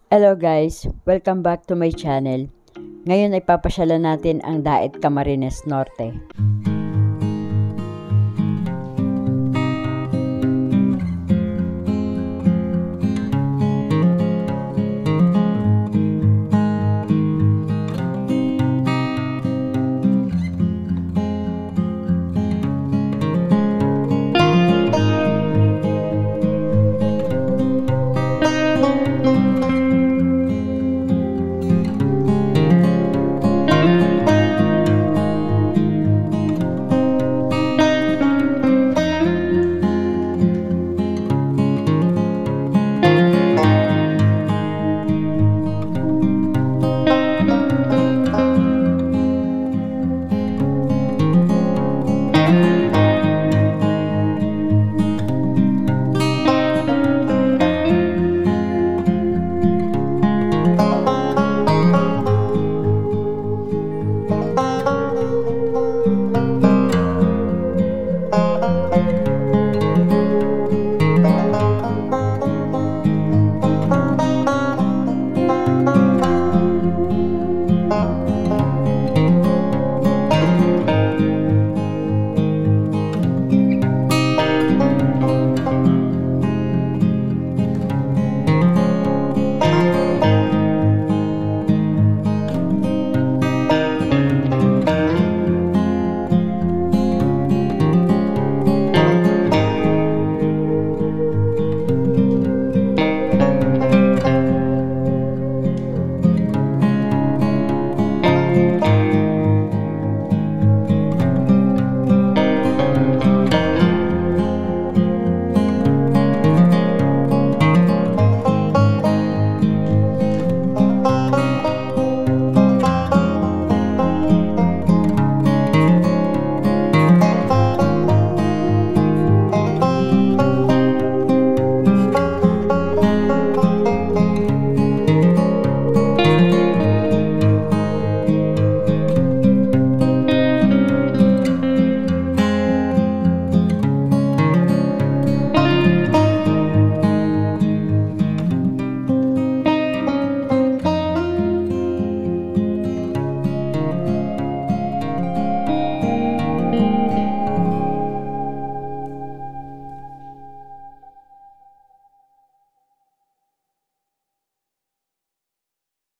Hello guys, welcome back to my channel. Ngayon ay papasyalan natin ang Daet Camarines Norte.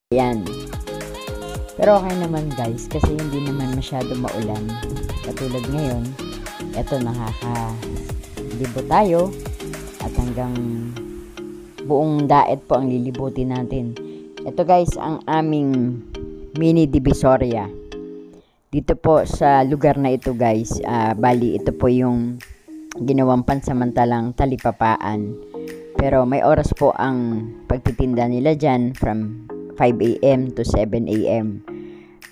Ayan. Pero okay naman guys, kasi hindi naman masyado maulan. Katulad ngayon, eto nakaka-libo tayo at hanggang buong daet po ang lilibutin natin. Ito guys, ang aming mini Divisoria. Dito po sa lugar na ito guys, bali ito po yung ginawang pansamantalang talipapaan. Pero may oras po ang pagtitinda nila dyan from 5 AM to 7 AM.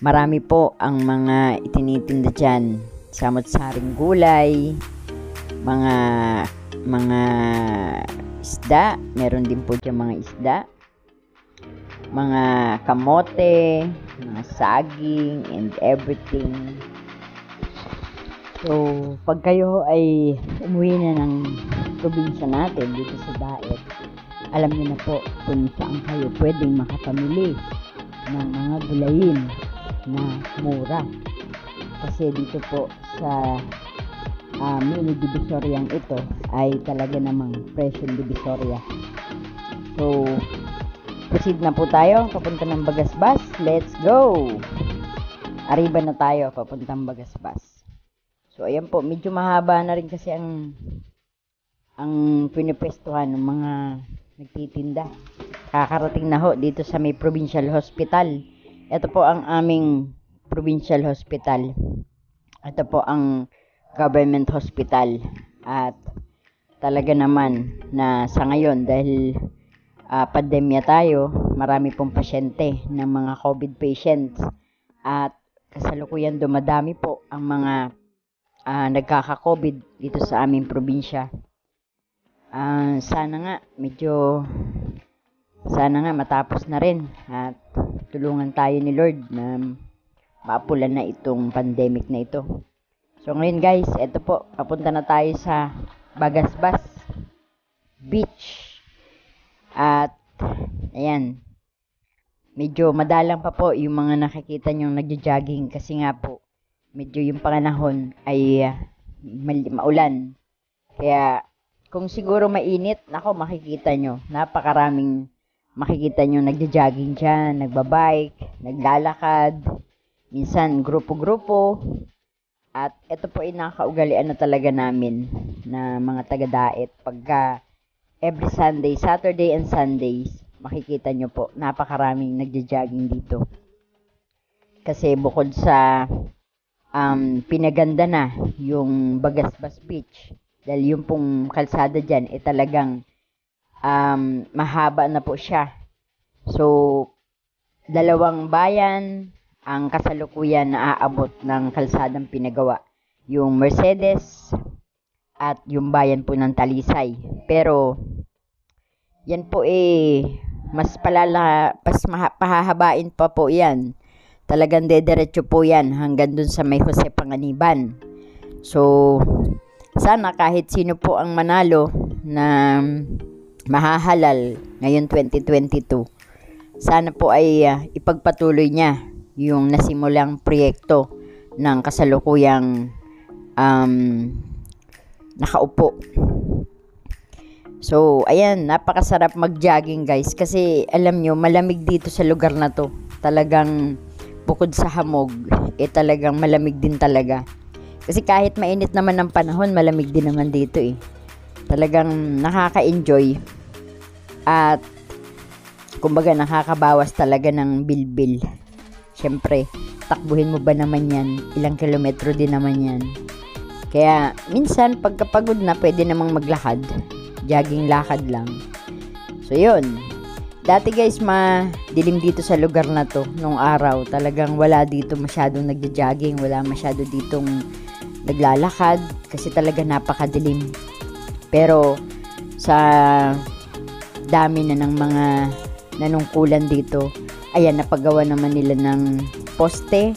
Marami po ang mga itinitinda dyan. Samot-saring gulay, mga isda. Meron din po dyan mga isda. Mga kamote, mga saging, and everything. So, pag kayo ay umuwi na ng probinsya natin dito sa Daet, alam niyo na po kung saan kayo pwedeng makapamili ng mga gulayin na mura. Kasi dito po sa mini Divisoryang ito ay talaga namang presyo Divisoria. So, proceed na po tayo papunta ng Bagasbas. Let's go! Arriba na tayo papuntang Bagasbas. So, ayan po, medyo mahaba na rin kasi ang pinipwestuhan ng mga nagtitinda. Kakarating na ho dito sa may provincial hospital. Ito po ang aming provincial hospital. Ito po ang government hospital. At talaga naman na sa ngayon dahil pandemya tayo, marami pong pasyente ng mga COVID patients. At kasalukuyan dumadami po ang mga nagkaka-COVID dito sa aming probinsya. Sana nga matapos na rin at tulungan tayo ni Lord na maapulan na itong pandemic na ito. So ngayon guys, eto po, papunta na tayo sa Bagasbas Beach. At ayan, medyo madalang pa po yung mga nakikita nyong nagja-jogging kasi nga po medyo yung panganahon ay maulan. Kaya kung siguro mainit, nako makikita nyo, napakaraming makikita nyo nagja-jogging dyan, nagbabike, naglalakad, minsan grupo-grupo. At ito po ay nakakaugalian na talaga namin na mga taga-Daet. Pagka every Sunday, Saturday and Sundays, makikita nyo po, napakaraming nagja-jogging dito. Kasi bukod sa pinaganda na yung Bagasbas Beach, dahil yung pong kalsada dyan, talagang mahaba na po siya. So, dalawang bayan ang kasalukuyan na aabot ng kalsadang pinagawa. Yung Mercedes at yung bayan po ng Talisay. Pero, yan po mas pahahabain pa po yan. Talagang dediretso po yan hanggang dun sa may Jose Panganiban. So, sana kahit sino po ang manalo na mahahalal ngayon 2022, sana po ay ipagpatuloy niya yung nasimulang proyekto ng kasalukuyang nakaupo. So, ayan, napakasarap mag-jogging guys kasi alam nyo, malamig dito sa lugar na to. Talagang bukod sa hamog, talagang malamig din talaga. Kasi kahit mainit naman ng panahon, malamig din naman dito Talagang nakaka-enjoy at kumbaga nakakabawas talaga ng bilbil. Siyempre, takbuhin mo ba naman yan? Ilang kilometro din naman yan. Kaya, minsan, pagkapagod na, pwede namang maglakad. Jogging lakad lang. So, yun. Dati guys, madilim dito sa lugar na to. Nung araw, talagang wala dito masyadong nagja-jogging. Wala masyado ditong naglalakad. Kasi talaga napakadilim. Pero, sa dami na ng mga nanungkulan dito, ayan, napagawa naman nila ng poste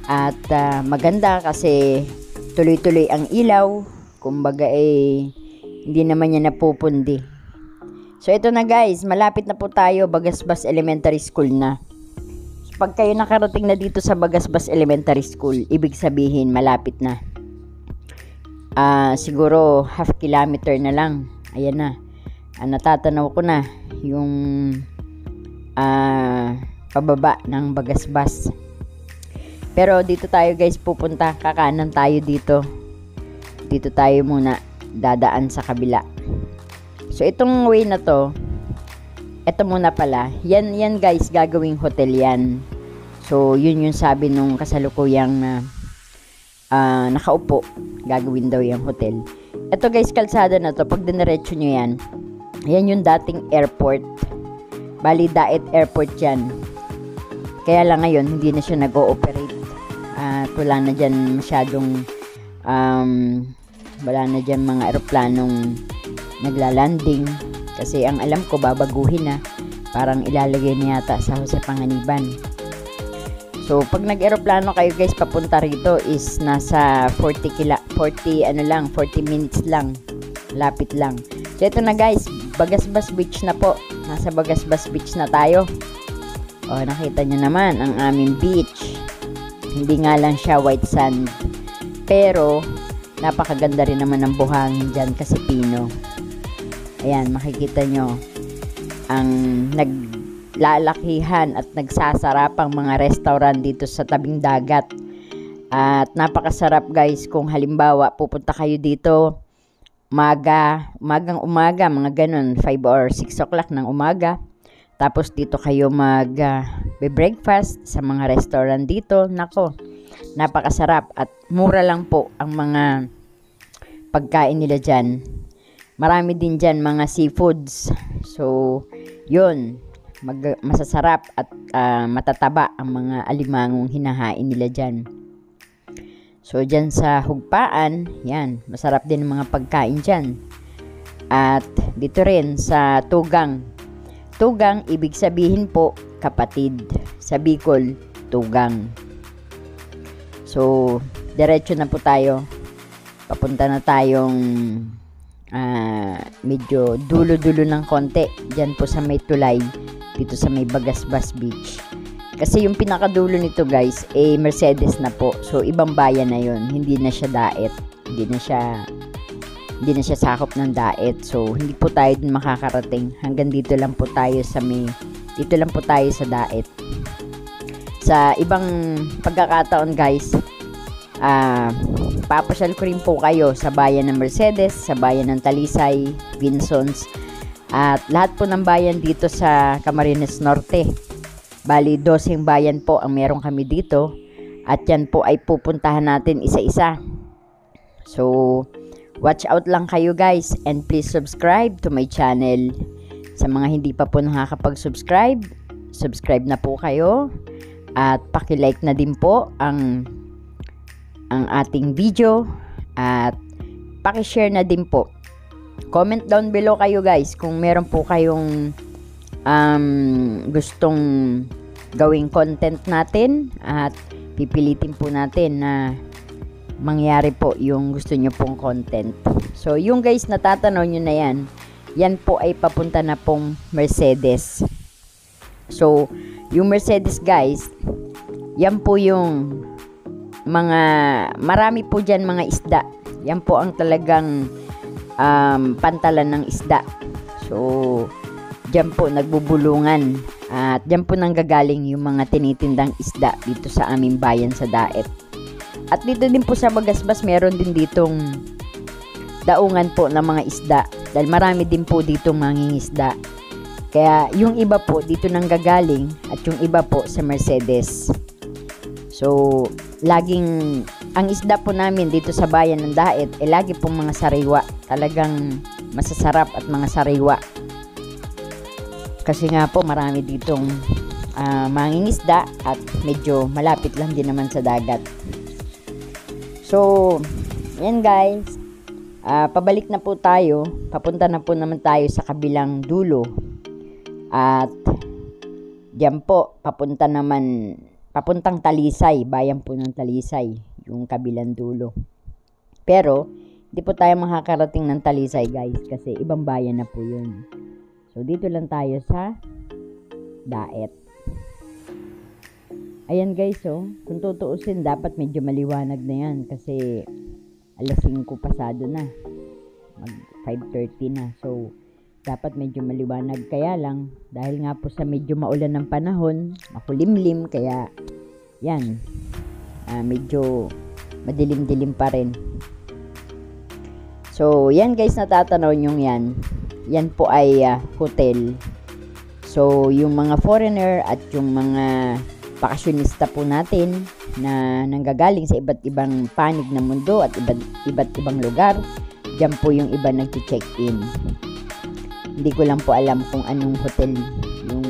at maganda kasi tuloy-tuloy ang ilaw. Kumbaga hindi naman niya napupundi. So ito na guys, malapit na po tayo, Bagasbas Elementary School na. So, pag kayo nakarating na dito sa Bagasbas Elementary School, ibig sabihin malapit na. Siguro half kilometer na lang. Ayan na. Natatanaw ko na yung pababa ng Bagasbas. Pero dito tayo guys pupunta, kakanan tayo dito. Dito tayo muna dadaan sa kabila. So itong way na to, ito muna pala. Yan guys, gagawing hotel yan. So yun yung sabi nung kasalukuyang nakaupo, gagawin daw yung hotel. Ito guys, kalsada na to, pag diniretso nyo yan, yan yung dating airport. Bali, Daet Airport yan. Kaya lang ngayon, hindi na siya nag-ooperate. At wala na dyan masyadong, wala na dyan mga aeroplanong naglalanding. Kasi ang alam ko, babaguhin na. Parang ilalagay na yata sa Jose Panganiban. So, pag nag-aeroplano kayo guys, papunta rito is nasa 40 minutes lang. Lapit lang. So, ito na guys, Bagasbas Beach na po. Nasa Bagasbas Beach na tayo. O, nakita nyo naman ang aming beach. Hindi nga lang siya white sand. Pero, napakaganda rin naman ng buhangin dyan kasi pino. Ayan, makikita nyo ang naglalakihan at nagsasarapang mga restaurant dito sa tabing dagat. At napakasarap guys kung halimbawa pupunta kayo dito umagang umaga, mga ganun, 5 or 6 o'clock ng umaga. Tapos dito kayo breakfast sa mga restaurant dito. Nako, napakasarap at mura lang po ang mga pagkain nila dyan. Marami din dyan mga seafoods. So, yun, masasarap at matataba ang mga alimangong hinahain nila dyan. So, dyan sa Hugpaan, yan, masarap din ang mga pagkain dyan. At dito rin sa Tugang. Tugang, ibig sabihin po, kapatid. Sa Bicol, Tugang. So, diretso na po tayo. Papunta na tayong medyo dulo-dulo ng konti. Dyan po sa may tulay. dito sa may Bagasbas Beach. Kasi yung pinakadulo nito guys, Mercedes na po. So, ibang bayan na yun. Hindi na siya Daet. Hindi na siya sakop ng Daet. So, hindi po tayo dun makakarating. Hanggang dito lang po tayo sa Daet. Sa ibang pagkakataon guys, papasyal ko rin po kayo sa bayan ng Mercedes, sa bayan ng Talisay, Vinsons, at lahat po ng bayan dito sa Camarines Norte. Bali, 12 bayan po ang meron kami dito. At yan po ay pupuntahan natin isa-isa. So, watch out lang kayo guys. And please subscribe to my channel. Sa mga hindi pa po nakakapag-subscribe, subscribe na po kayo. At paki-like na din po ang ating video. At paki-share na din po. Comment down below kayo guys kung meron po kayong gustong gawing content natin, at pipilitin po natin na mangyari po yung gusto nyo pong content. So yung guys natatanaw nyo na yan po ay papunta na pong Mercedes. So yung Mercedes guys, yan po yung marami po dyan mga isda. Yan po ang talagang pantalan ng isda. So diyan po nagbubulungan, at diyan po nanggagaling yung mga tinitindang isda dito sa aming bayan sa Daet. At dito din po sa Bagasbas, meron din ditong daungan po ng mga isda, dahil marami din po ditong mangingisda. Kaya yung iba po dito nanggagaling, at yung iba po sa Mercedes. So laging ang isda po namin dito sa bayan ng Daet lagi pong mga sariwa, talagang masasarap at mga sariwa. Kasi nga po marami ditong mangingisda, at medyo malapit lang din naman sa dagat. So, yan guys. Pabalik na po tayo. Papunta na po naman tayo sa kabilang dulo. At diyan po, papuntang Talisay. Bayan po ng Talisay, yung kabilang dulo. Pero, hindi po tayo makakarating ng Talisay guys, kasi ibang bayan na po yun. So, dito lang tayo sa Daet. Ayan guys, kung tutuusin, dapat medyo maliwanag na yan. Kasi, alas 5 pasado na. Mag 5:30 na. So, dapat medyo maliwanag. Kaya lang, dahil nga po sa medyo maulan ng panahon, makulimlim, kaya, yan. Medyo madilim-dilim pa rin. So, yan guys, natatanaw nyo yan. Yan po ay hotel. So, yung mga foreigner at yung mga bakasyonista po natin na nanggagaling sa iba't ibang panig ng mundo at iba't ibang lugar, dyan po yung iba nag-check-in. Hindi ko lang po alam kung anong hotel yung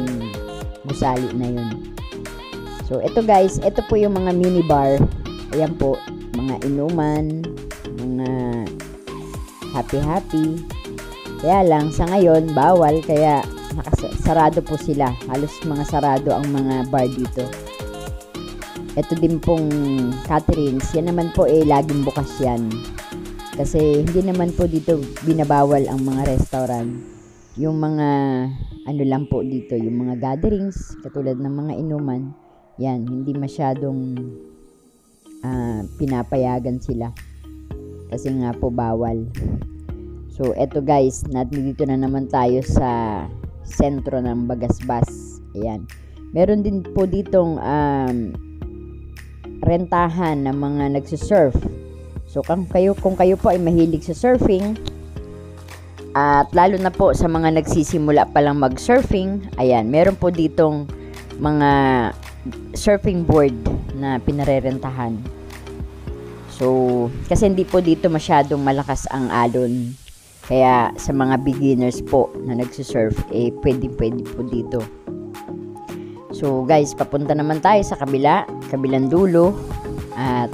gusali na yun. So, ito guys, ito po yung mga minibar. Ayan po, mga inuman, mga happy-happy. Kaya lang, sa ngayon, bawal, kaya sarado po sila. Halos mga sarado ang mga bar dito. Ito din pong Catherine's. Yan naman po laging bukas yan. Kasi hindi naman po dito binabawal ang mga restaurant. Yung mga, lang po dito, yung mga gatherings, katulad ng mga inuman, yan, hindi masyadong pinapayagan sila. Kasi nga po bawal. So, eto guys, dito na naman tayo sa sentro ng Bagasbas. Ayan. Meron din po ditong rentahan ng mga nagsisurf. So, kung kayo po ay mahilig sa surfing, at lalo na po sa mga nagsisimula pa lang mag-surfing, ayan, meron po ditong mga surfing board na pinarerentahan. So, kasi hindi po dito masyadong malakas ang alon. Kaya sa mga beginners po na nagsisurf, pwede po dito. So guys, papunta naman tayo sa kabilang dulo. At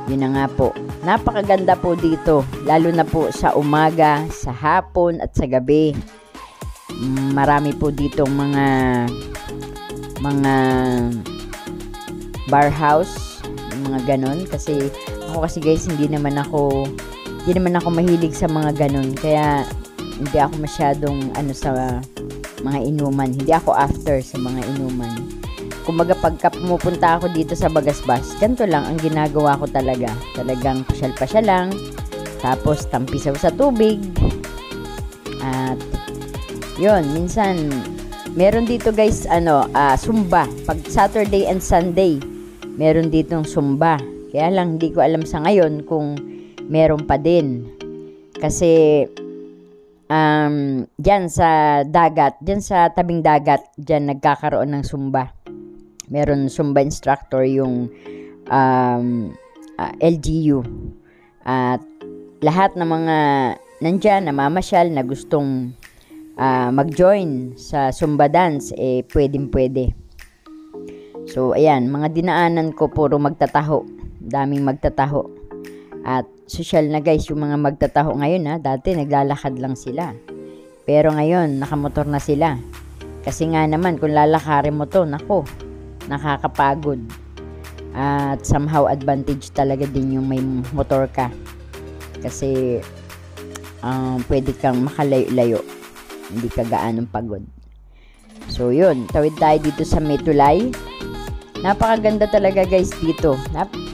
yun na nga po. Napakaganda po dito. Lalo na po sa umaga, sa hapon at sa gabi. Marami po ditong mga bar house, mga ganon. Kasi guys, hindi naman ako mahilig sa mga ganun. Kaya hindi ako masyadong mga inuman. Hindi ako after sa mga inuman. Kumbaga pagka pumupunta ako dito sa Bagasbas, ganito lang ang ginagawa ko talaga. Talagang pasyal-pasyal lang, tapos tampisaw sa tubig. At yun, minsan meron dito guys Zumba. Pag Saturday and Sunday, meron ditong Zumba. Kaya lang hindi ko alam sa ngayon kung meron pa din. Kasi diyan sa dagat, diyan sa tabing dagat, diyan nagkakaroon ng Zumba. Meron Zumba instructor yung LGU. At lahat ng mga nandyan, namamasyal na gustong mag-join sa Zumba dance, pwedeng-pwede. So, ayan, mga dinaanan ko puro magtataho. Daming magtataho. At social na guys, yung mga magtataho ngayon dati naglalakad lang sila. Pero ngayon, nakamotor na sila. Kasi nga naman, kung lalakarin mo to, nako, nakakapagod. At somehow advantage talaga din yung may motor ka. Kasi pwede kang makalayo-layo. Hindi ka gaanong pagod. So yun, tawid tayo dito sa Metulay. Napakaganda talaga guys dito.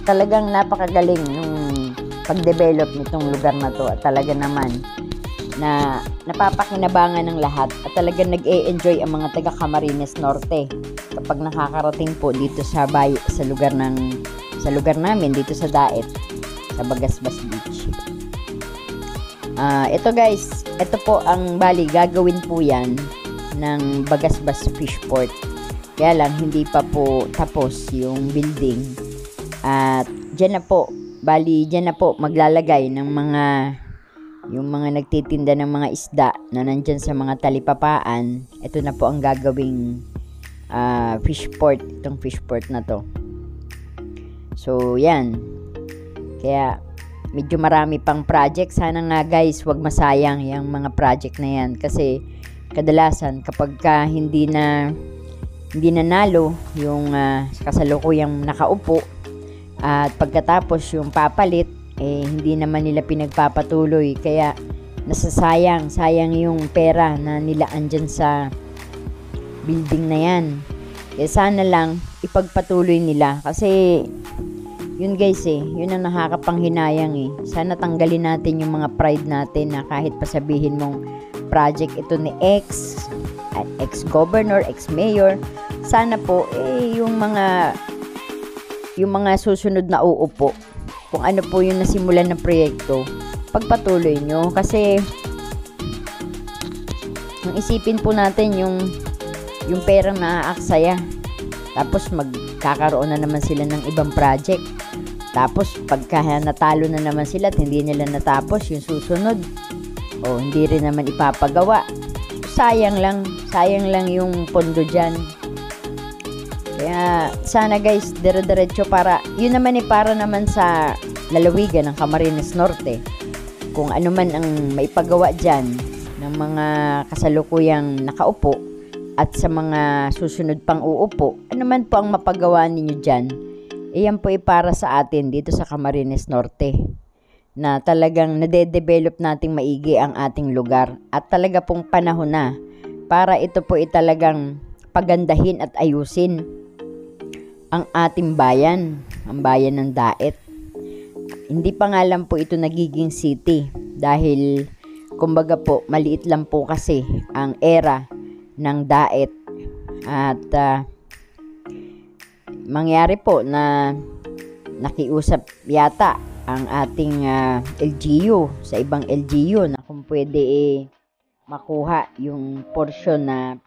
Talagang napakagaling nung pag-develop nitong lugar na to. At talaga naman na napapakinabangan ng lahat. At talagang nag-e-enjoy ang mga taga Camarines Norte kapag nakakarating po dito sa lugar namin dito sa Daet, sa Bagasbas Beach. Ito guys, ito po ang gagawin po yan ng Bagasbas Fishport. Kaya lang hindi pa po tapos yung building. At diyan na po maglalagay ng yung mga nagtitinda ng mga isda na nandyan sa mga talipapaan. Ito na po ang gagawing fishport, itong fishport na to. So yan, kaya medyo marami pang project. Sana nga guys, wag masayang yung mga project na yan, kasi kadalasan kapag hindi nanalo yung kasalukuyang nakaupo, at pagkatapos yung papalit, hindi naman nila pinagpapatuloy, kaya sayang yung pera na nilaan dyan sa building na yan. Kaya sana lang ipagpatuloy nila, kasi yun guys yun ang nakakapanghinayang Sana tanggalin natin yung mga pride natin na kahit pasabihin mong project ito ni ex-governor, ex-mayor, sana po yung mga susunod na uupo, kung ano po yung nasimulan ng proyekto, pagpatuloy nyo. Kasi yung isipin po natin yung perang naaaksaya, tapos magkakaroon na naman sila ng ibang project, tapos pagka natalo na naman sila at hindi nila natapos yung susunod, hindi rin naman ipapagawa. Sayang lang yung pondo dyan. Kaya sana guys, dire-diretso, para yun naman para naman sa lalawigan ng Camarines Norte. Kung ano man ang maipagawa dyan ng mga kasalukuyang nakaupo at sa mga susunod pang uupo, ano man po ang mapagawa ninyo dyan, yan po para sa atin dito sa Camarines Norte, na talagang nade-develop nating maigi ang ating lugar. At talaga pong panahon na para ito po talagang pagandahin at ayusin ang ating bayan, ang bayan ng Daet. Hindi pa nga lang po ito nagiging city, dahil kumbaga po maliit lang po kasi ang era ng Daet. At mangyari po na nakiusap yata ang ating LGU sa ibang LGU na kung pwede makuha yung portion na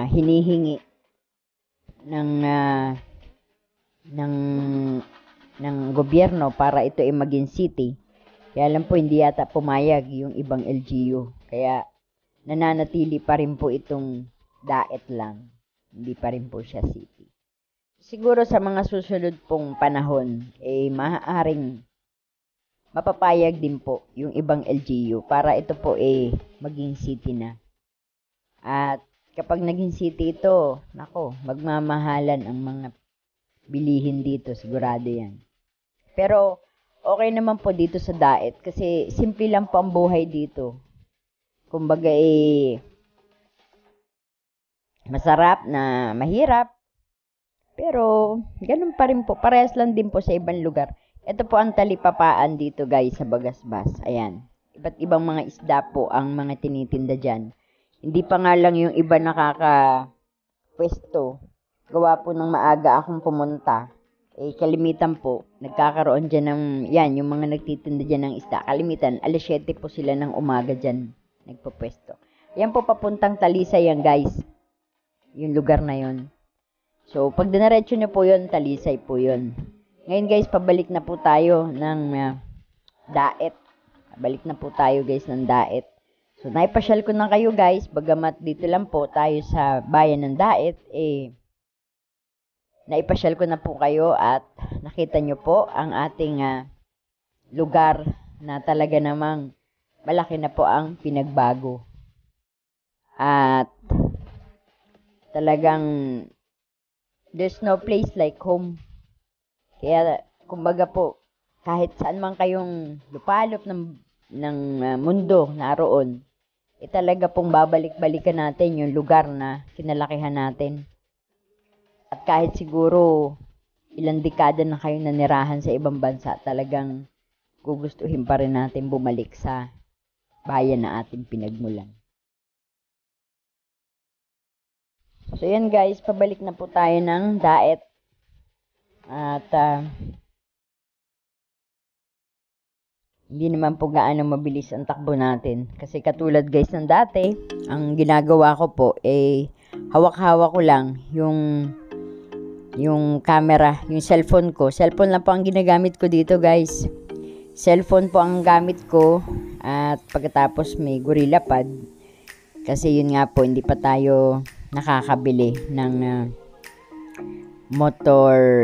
hinihingi ng gobyerno para ito maging city. Kaya lang po hindi yata pumayag yung ibang LGU. Kaya nananatili pa rin po itong Daet lang. Hindi pa rin po siya city. Siguro sa mga susunod pong panahon, maaaring mapapayag din po yung ibang LGU para ito po maging city na. At kapag naging city ito, nako, magmamahalan ang mga bilihin dito, sigurado yan. Pero okay naman po dito sa Daet, kasi simple lang po ang buhay dito. Kumbaga masarap na mahirap. Pero, ganun pa rin po. Parehas lang din po sa ibang lugar. Ito po ang talipapaan dito guys sa Bagasbas. Ayan. Iba't ibang mga isda po ang mga tinitinda dyan. Hindi pa nga lang yung iba nakaka-pwesto. Gawa po ng maaga akong pumunta. Kalimitan po, nagkakaroon dyan ng, yan, yung mga nagtitinda dyan ng isda. Kalimitan, alas 7 po sila ng umaga dyan nagpupwesto. Yan po papuntang Talisay yan guys. Yung lugar na yon. So, pag dinaretso nyo po yun, Talisay po yun. Ngayon guys, pabalik na po tayo ng Daet. Pabalik na po tayo guys ng Daet. So, naipasyal ko na kayo guys, bagamat dito lang po tayo sa bayan ng Daet, naipasyal ko na po kayo at nakita nyo po ang ating lugar na talaga namang malaki na po ang pinagbago. At talagang there's no place like home. Kaya, kumbaga po, kahit saan man kayong lupalop ng mundo naroon, talaga pong babalik-balikan natin yung lugar na kinalakihan natin. At kahit siguro ilang dekada na kayong nanirahan sa ibang bansa, talagang gugustuhin pa rin natin bumalik sa bayan na ating pinagmulan. So, yan guys, pabalik na po tayo ng Daet. At, hindi naman po gaano mabilis ang takbo natin. Kasi katulad guys ng dati, ang ginagawa ko po, hawak-hawak ko lang yung camera, yung cellphone ko. Cellphone lang po ang ginagamit ko dito guys. Cellphone po ang gamit ko. At pagkatapos may Gorilla Pad. Kasi yun nga po, hindi pa tayo nakakabili ng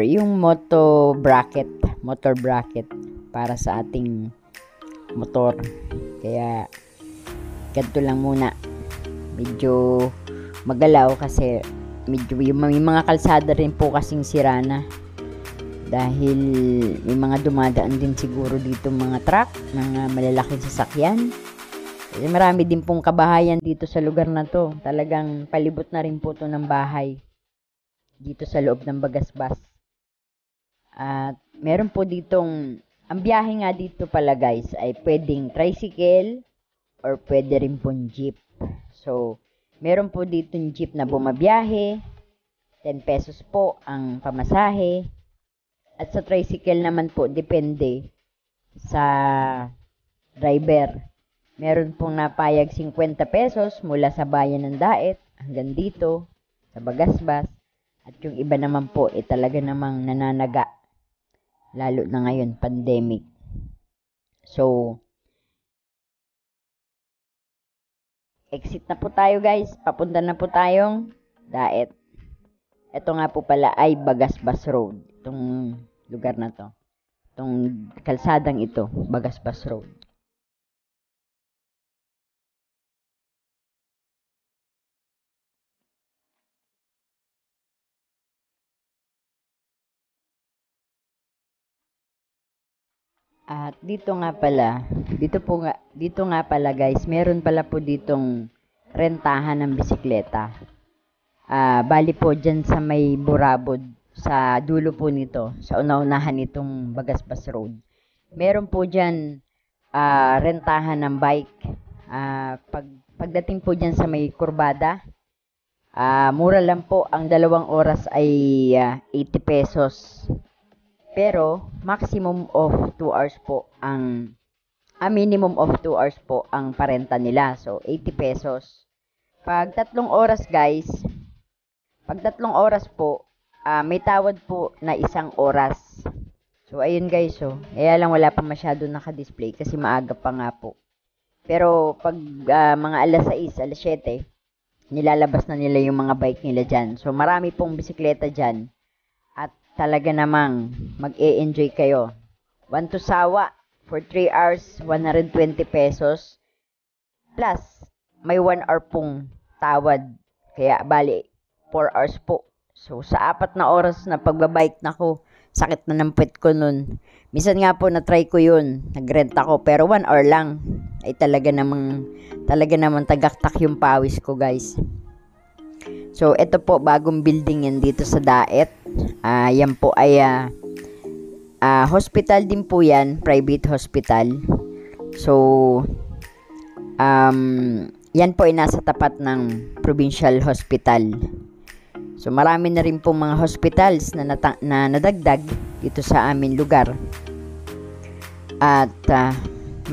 yung motor bracket para sa ating motor. Kaya ganito lang muna, medyo magalaw kasi medyo may mga kalsada rin po kasing sira na dahil may mga dumadaan din siguro dito mga truck, mga malalaking sasakyan. Kasi marami din pong kabahayan dito sa lugar na to. Talagang palibot na rin po to ng bahay dito sa loob ng Bagasbas. At meron po ditong, ang biyahe nga dito pala guys ay pwedeng tricycle or pwede rin pong jeep. So, meron po ditong jeep na bumabiyahe, 10 pesos po ang pamasahe. At sa tricycle naman po, depende sa driver. Meron pong napayag 50 pesos mula sa bayan ng Daet hanggang dito sa Bagasbas. At yung iba naman po, talaga namang nananaga. Lalo na ngayon, pandemic. So, exit na po tayo guys. Papunta na po tayong Daet. Ito nga po pala ay Bagasbas Road. Itong lugar na to. Itong kalsadang ito, Bagasbas Road. At dito nga pala guys, meron pala po ditong rentahan ng bisikleta. Bali po dyan sa may Burabod, sa dulo po nito, sa una-unahan nitong Bagasbas Road. Meron po dyan rentahan ng bike. Pagdating po dyan sa may kurbada, mura lang po, ang 2 oras ay 80 pesos. Pero, maximum of 2 hours po minimum of 2 hours po ang parenta nila. So, 80 pesos. Pag 3 oras guys, po, may tawad po na 1 oras. So, ayun guys, kaya lang wala pa masyado naka-display kasi maaga pa nga po. Pero, pag mga alas 6, alas 7, nilalabas na nila yung mga bike nila dyan. So, marami pong bisikleta dyan. At talaga namang mag-e-enjoy kayo. 1 to Sawa for 3 hours, 120 pesos. Plus, may 1 hour pong tawad. Kaya, bali, 4 hours po. So, sa 4 na oras na pagbabike na ko, sakit na ng puwet ko nun. Minsan nga po, na-try ko yun. Nag-rent ako, pero 1 hour lang. Ay talaga namang tagaktak yung pawis ko, guys. So, ito po, bagong building yan dito sa Daet. Yan po ay hospital din po yan, private hospital. So, yan po ay nasa tapat ng provincial hospital. So, marami na rin po mga hospitals na nadagdag dito sa aming lugar. At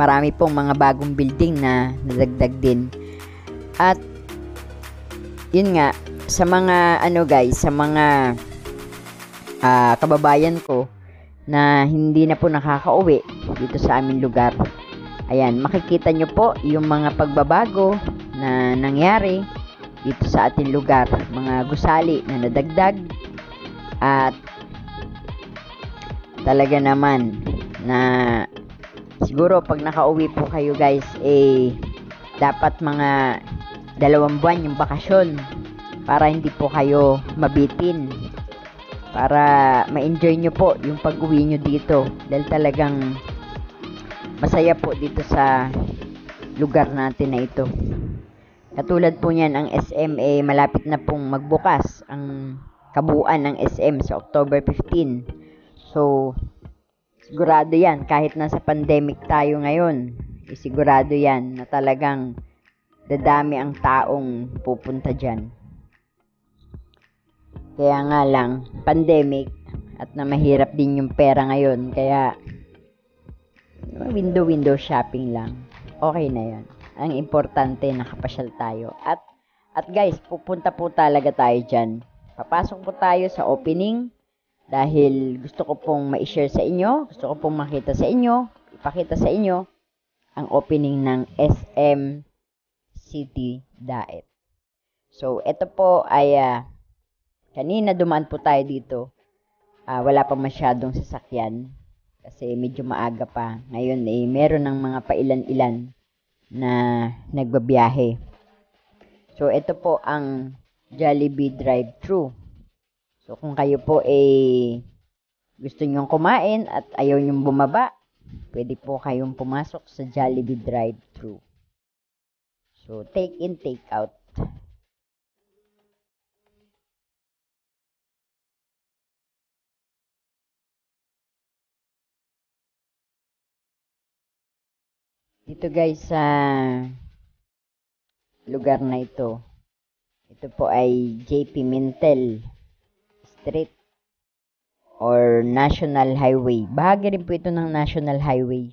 marami pong mga bagong building na nadagdag din. At yun nga, sa mga sa mga kababayan ko na hindi na po nakakauwi dito sa aming lugar, ayan, makikita nyo po yung mga pagbabago na nangyari dito sa ating lugar, mga gusali na nadagdag. At talaga naman na siguro pag nakauwi po kayo guys, dapat mga 2 buwan yung bakasyon para hindi po kayo mabitin, para ma-enjoy nyo po yung pag-uwi nyo dito, dahil talagang masaya po dito sa lugar natin na ito. Katulad po niyan, ang SM malapit na pong magbukas, ang kabuuan ng SM sa October 15. So, sigurado yan, kahit nasa pandemic tayo ngayon, sigurado yan na talagang dadami ang taong pupunta dyan. Kaya nga lang, pandemic, at na mahirap din yung pera ngayon, kaya window shopping lang. Okay na yan. Ang importante, nakapasyal tayo. At guys, pupunta po talaga tayo dyan. Papasok po tayo sa opening dahil gusto ko pong ma-share sa inyo, gusto ko pong makita sa inyo, ipakita sa inyo ang opening ng SM City Daet. So, ito po ay kanina dumaan po tayo dito. Wala pa masyadong sasakyan kasi medyo maaga pa. Ngayon meron ng mga pailan-ilan na nagbabiyahe. So, ito po ang Jollibee drive-thru. So, kung kayo po gusto nyong kumain at ayaw nyong bumaba, pwede po kayong pumasok sa Jollibee drive-thru. So, take in, take out. Dito guys sa lugar na ito po ay JP Mintel Street or National Highway. Bahagi rin po ito ng National Highway.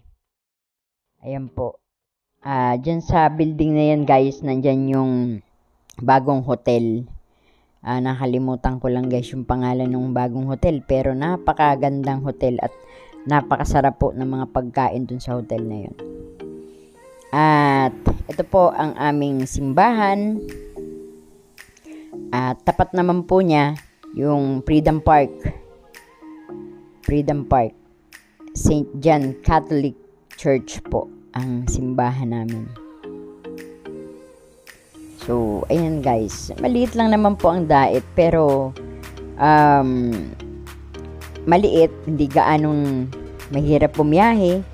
Ayan po. Dyan sa building na yan guys, nandyan yung bagong hotel. Nakalimutan ko lang guys yung pangalan ng bagong hotel, pero napakagandang hotel at napakasarap po ng mga pagkain dun sa hotel na yun. At ito po ang aming simbahan. At tapat naman po niya yung Freedom Park. Freedom Park. St. John Catholic Church po ang simbahan namin. So, ayan guys. Maliit lang naman po ang Daet, pero maliit, hindi gaanong mahirap bumiyahe.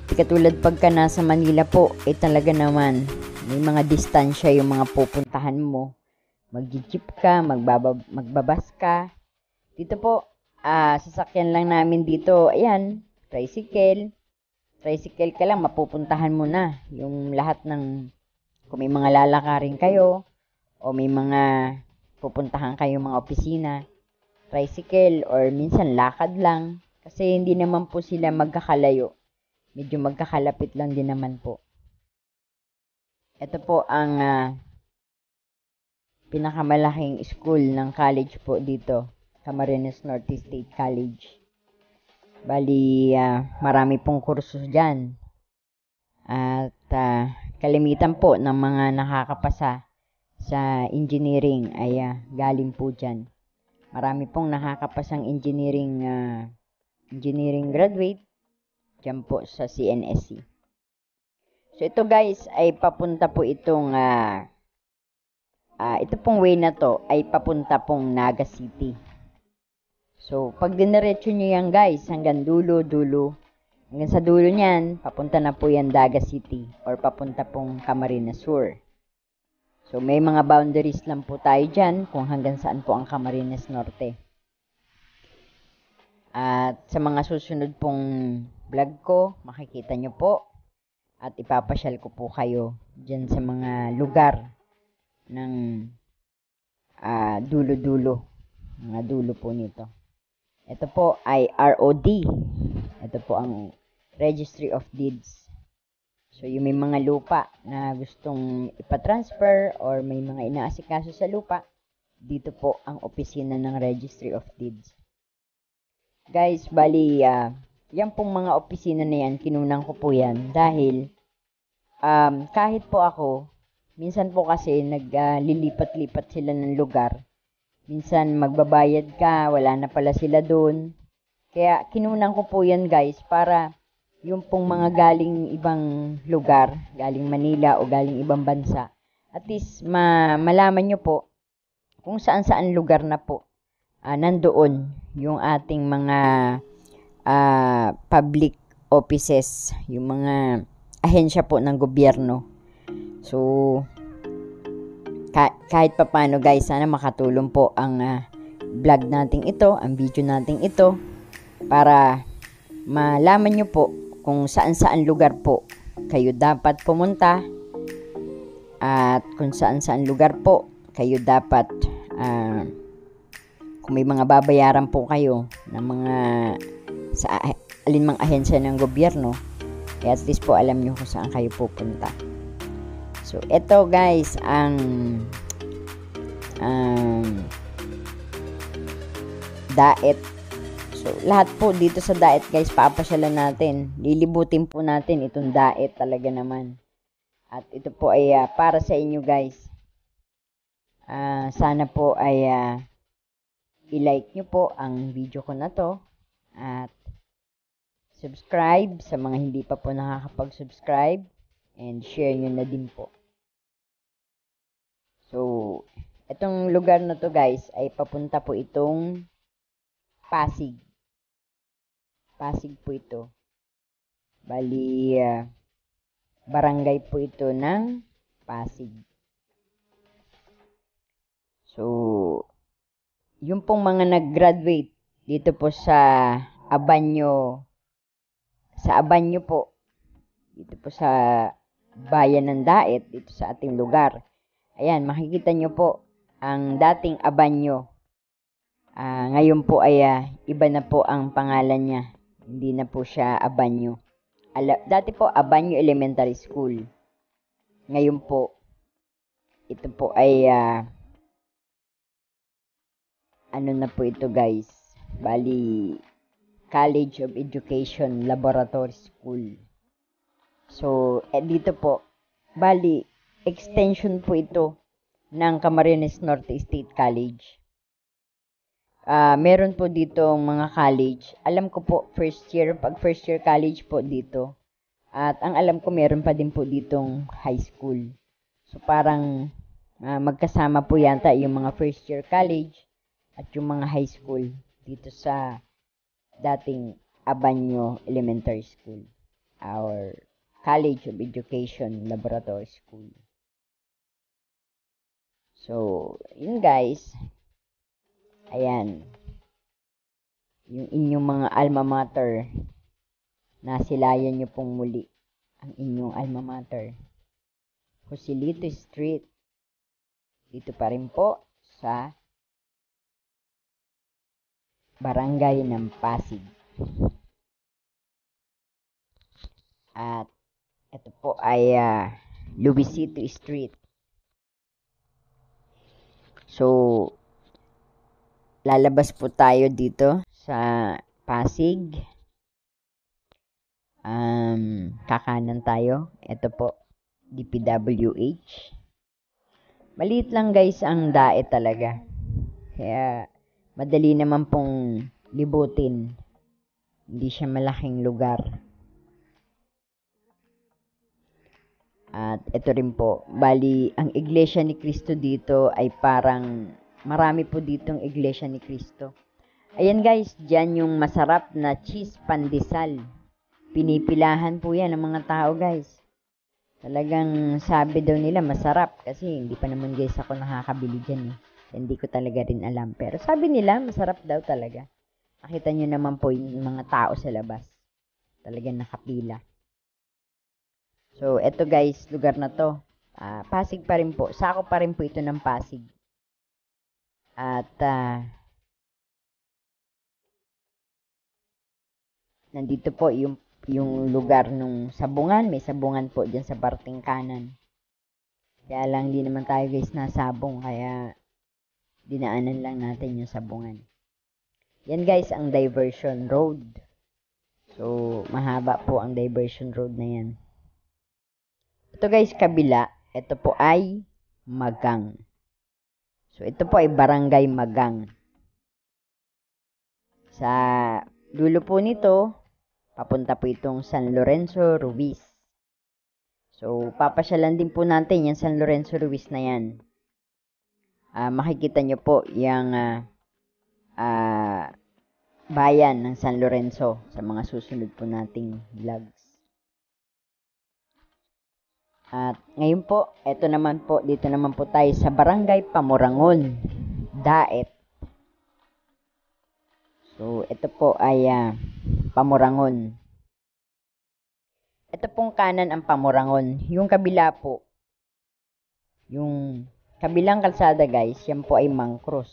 Katulad pagka nasa Manila po, talaga naman may mga distansya yung mga pupuntahan mo. Mag-jeep ka, magbabas ka. Dito po, sasakyan lang namin dito. Ayan, tricycle. Tricycle ka lang, mapupuntahan mo na yung lahat ng, kung may mga lalakarin kayo, o may mga pupuntahan kayo mga opisina, tricycle, or minsan lakad lang. Kasi hindi naman po sila magkakalayo. Medyo magkakalapit lang din naman po. Ito po ang pinakamalaking school ng college po dito, Camarines Norte State College. Bali, marami pong kurso dyan. At kalimitan po ng mga nakakapasa sa engineering ay galing po dyan. Marami pong nakakapasang engineering graduate dyan po sa CNSC. So, ito guys, ay papunta po itong, ito pong way na to, ay papunta pong Naga City. So, pag diniretso nyo yan guys, hanggang dulo, hanggang sa dulo niyan, papunta na po yan Naga City, or papunta pong Camarines Sur. So, may mga boundaries lang po tayo dyan kung hanggang saan po ang Camarines Norte. At sa mga susunod pong vlog ko, makikita nyo po at ipapasyal ko po kayo dyan sa mga lugar ng dulo-dulo. Mga dulo po nito. Ito po ay ROD. Ito po ang Registry of Deeds. So, yung may mga lupa na gustong ipatransfer or may mga inaasikaso sa lupa, dito po ang opisina ng Registry of Deeds. Guys, bali, yan pong mga opisina na yan, kinunan ko po yan dahil kahit po ako, minsan po kasi naglilipat-lipat sila ng lugar. Minsan magbabayad ka, wala na pala sila doon. Kaya kinunan ko po yan guys para yung pong mga galing ibang lugar, galing Manila o galing ibang bansa, at least malaman nyo po kung saan-saan lugar na po nandoon yung ating mga public offices, yung mga ahensya po ng gobyerno. So, kahit papano guys, sana makatulong po ang vlog nating ito, ang video nating ito, para malaman nyo po kung saan-saan lugar po kayo dapat pumunta at kung saan-saan lugar po kayo dapat kung may mga babayaran po kayo ng mga sa alinmang ahensya ng gobyerno, at least po alam nyo kung saan kayo pupunta. So, ito guys, ang DAET. So, lahat po dito sa DAET guys, papasyalan natin. Lilibutin po natin itong DAET talaga naman. At ito po ay para sa inyo guys. Sana po ay i-like nyo po ang video ko na to. At subscribe sa mga hindi pa po nakakapag-subscribe. And share nyo na din po. So, itong lugar na to guys ay papunta po itong Pasig. Pasig po ito. Bali, barangay po ito ng Pasig. So, yung pong mga nag-graduate dito po sa Abanyo po, dito po sa bayan ng Daet, dito sa ating lugar. Ayan, makikita nyo po ang dating Abanyo. Ngayon po ay iba na po ang pangalan niya. Hindi na po siya Abanyo. Dati po Abanyo Elementary School. Ngayon po, ito po ay ano na po ito guys. Bali, College of Education Laboratory School. So, dito po, bali, extension po ito ng Camarines Norte State College. Meron po dito mga college. Alam ko po, pag first year college po dito. At ang alam ko, meron pa din po ditong high school. So, parang magkasama po yata yung mga first year college at yung mga high school dito sa dating Abanyo Elementary School. Our College of Education Laboratory School. So, yun guys. Ayan. Yung inyong mga alma mater. Nasilayan nyo pong muli ang inyong alma mater. Joselito Street. Dito pa rin po sa barangay ng Pasig. At ito po ay Luisito Street. So, lalabas po tayo dito sa Pasig. Kakanan tayo. Ito po, DPWH. Maliit lang guys ang DAET talaga. Kaya, madali naman pong libutin. Hindi siya malaking lugar. At ito rin po, bali, ang Iglesia ni Cristo dito ay parang, marami po ditong Iglesia ni Cristo. Ayan guys, dyan yung masarap na cheese pandesal. Pinipilahan po yan ng mga tao guys. Talagang sabi daw nila masarap kasi hindi pa naman guys ako nakakabili dyan eh. Hindi ko talaga rin alam. Pero sabi nila masarap daw talaga. Nakita nyo naman po yung mga tao sa labas. Talagang nakapila. So, eto guys, lugar na to. Pasig pa rin po. Sako pa rin po ito ng Pasig. At nandito po yung lugar nung sabungan. May sabungan po dyan sa parting kanan. Kaya lang di naman tayo guys nasabong. Kaya dinaanan lang natin yung sabungan. Yan guys ang diversion road. So, mahaba po ang diversion road na yan. Ito guys, kabila. Ito po ay Magang. So, ito po ay Barangay Magang. Sa dulo po nito, papunta po itong San Lorenzo Ruiz. So, papasyalan din po natin yung San Lorenzo Ruiz na yan. Makikita nyo po yung bayan ng San Lorenzo sa mga susunod po nating vlogs. At ngayon po, dito naman po tayo sa Barangay Pamurangon, Daet. So, ito po ay Pamurangon. Ito pong kanan ang Pamurangon. Yung kabila po, yung kabilang kalsada guys, yan po ay Mangcruz.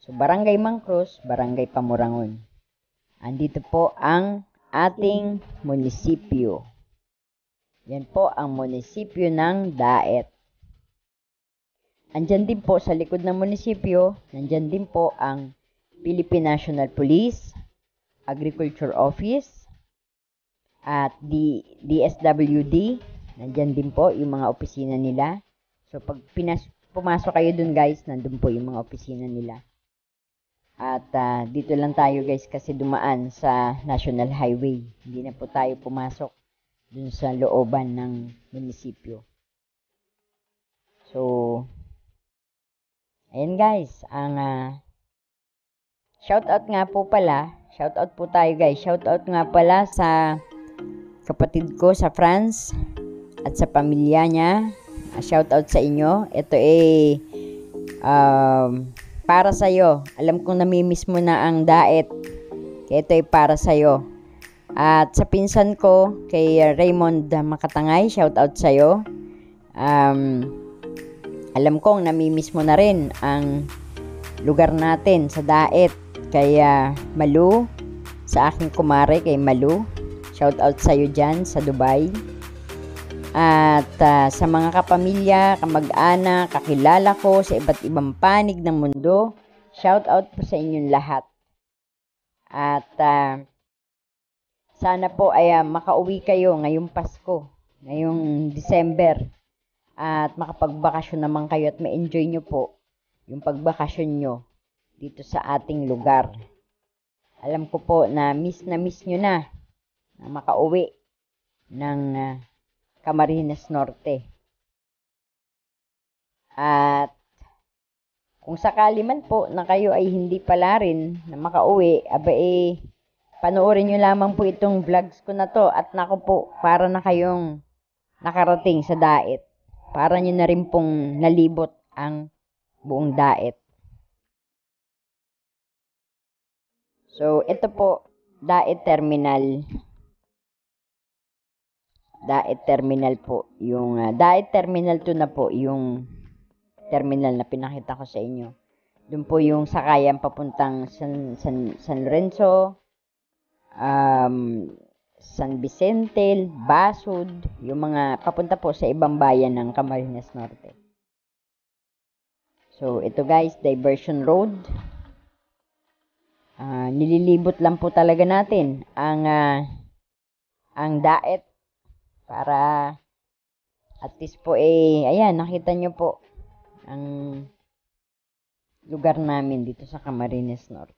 So, Barangay Mangcruz, Barangay Pamurangon. Andito po ang ating munisipyo. Yan po ang munisipyo ng Daet. Andyan din po sa likod ng munisipyo, nandyan din po ang Philippine National Police, Agriculture Office, at DSWD. Nandyan din po yung mga opisina nila. So, pag pumasok kayo dun guys, nandun po yung mga opisina nila. At dito lang tayo guys kasi dumaan sa National Highway. Hindi na po tayo pumasok dun sa looban ng munisipyo. So, ayan guys, ang shoutout nga po pala, shoutout po tayo guys, shoutout nga pala sa kapatid ko sa France at sa pamilya niya. Shoutout sa inyo. Ito para sa'yo. Alam kong namimiss mo na ang Daet. Kaya ito ay para sa'yo. At sa pinsan ko, kay Raymond Makatangay, shout out sa'yo. Alam kong namimiss mo na rin ang lugar natin sa Daet. Kaya Malu, sa aking kumare kay Malu, shout out sa'yo dyan sa Dubai. At sa mga kapamilya, kamag-anak, kakilala ko sa iba't ibang panig ng mundo, shout out po sa inyong lahat. At sana po ay makauwi kayo ngayong Pasko, ngayong December, at makapagbakasyon naman kayo at ma-enjoy nyo po yung pagbakasyon nyo dito sa ating lugar. Alam ko po na miss nyo na makauwi ng Camarines Norte. At kung sakali man po na kayo ay hindi pala rin na makauwi, panoorin nyo lamang po itong vlogs ko na to at nako po, para na kayong nakarating sa Daet. Para nyo na rin pong nalibot ang buong Daet. So, ito po, Daet Terminal. Daet Terminal po. Yung Daet Terminal 2 na po, yung terminal na pinakita ko sa inyo. Doon po yung sakayan papuntang San Lorenzo, San Vicente, Basud, yung mga papunta po sa ibang bayan ng Camarines Norte. So, ito guys, diversion road. Nililibot lang po talaga natin ang Daet para at least po ayan, nakita nyo po ang lugar namin dito sa Camarines Norte.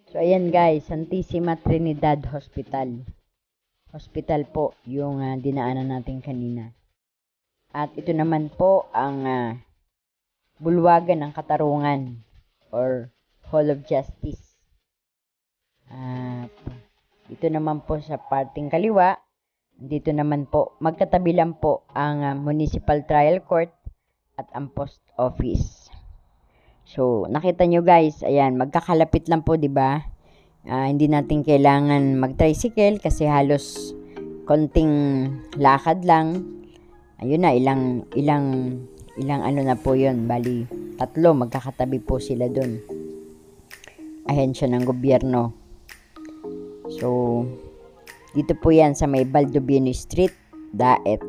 So, ayan guys, Santissima Trinidad Hospital. Hospital po yung dinaanan natin kanina. At ito naman po ang Bulwagan ng Katarungan or Hall of Justice. At dito naman po sa parting kaliwa, dito naman po, magkatabi lang po ang Municipal Trial Court at ang Post Office. So, nakita nyo guys, ayan, magkakalapit lang po, di ba? Hindi natin kailangan mag-tricycle kasi halos konting lakad lang. Ayun na, ilang ano na po yun. Bali, 3, magkakatabi po sila dun. Ahensya ng gobyerno. So, dito po yan sa may Baldobieno Street, Daet.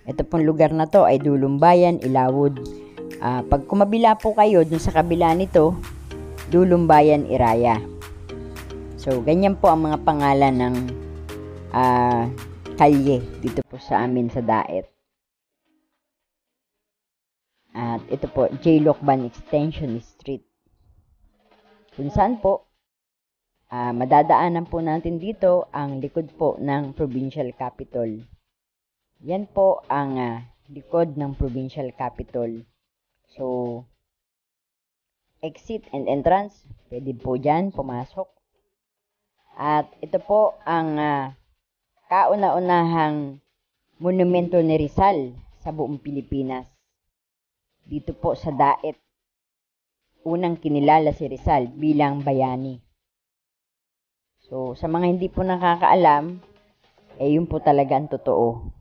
Ito pong lugar na to ay Dulumbayan, Ilawod. Pag kumabila po kayo dun sa kabila nito, Dulumbayan, Iraya. So, ganyan po ang mga pangalan ng kalye dito po sa amin sa Daet. At ito po, J. Lokban Extension Street. Kung saan po, madadaanan po natin dito ang likod po ng Provincial Capitol. Yan po ang likod ng Provincial Capitol. So, exit and entrance, pwede po dyan pumasok. At ito po ang kauna-unahang monumento ni Rizal sa buong Pilipinas. Dito po sa Daet, unang kinilala si Rizal bilang bayani. So, sa mga hindi po nakakaalam, yun po talaga ang totoo.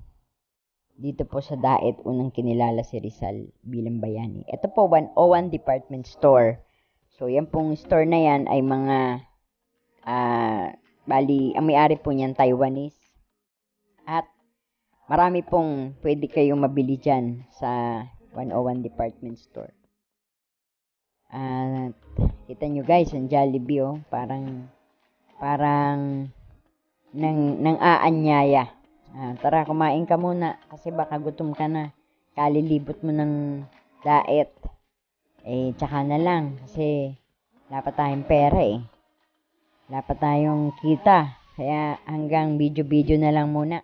Dito po sa Daet, unang kinilala si Rizal bilang bayani. Ito po, 101 Department Store. So, yan pong store na yan ay mga, bali, ang may-ari po niyan Taiwanese. At marami pong pwede kayong mabili dyan sa 101 Department Store. At kita nyo guys, ang Jollibee oh, parang nang aanyaya. Tara, kumain ka muna kasi baka gutom ka na. Kalilibot mo ng Daet. Tsaka na lang kasi wala pa tayong pera Wala pa tayong kita. Kaya hanggang video-video na lang muna.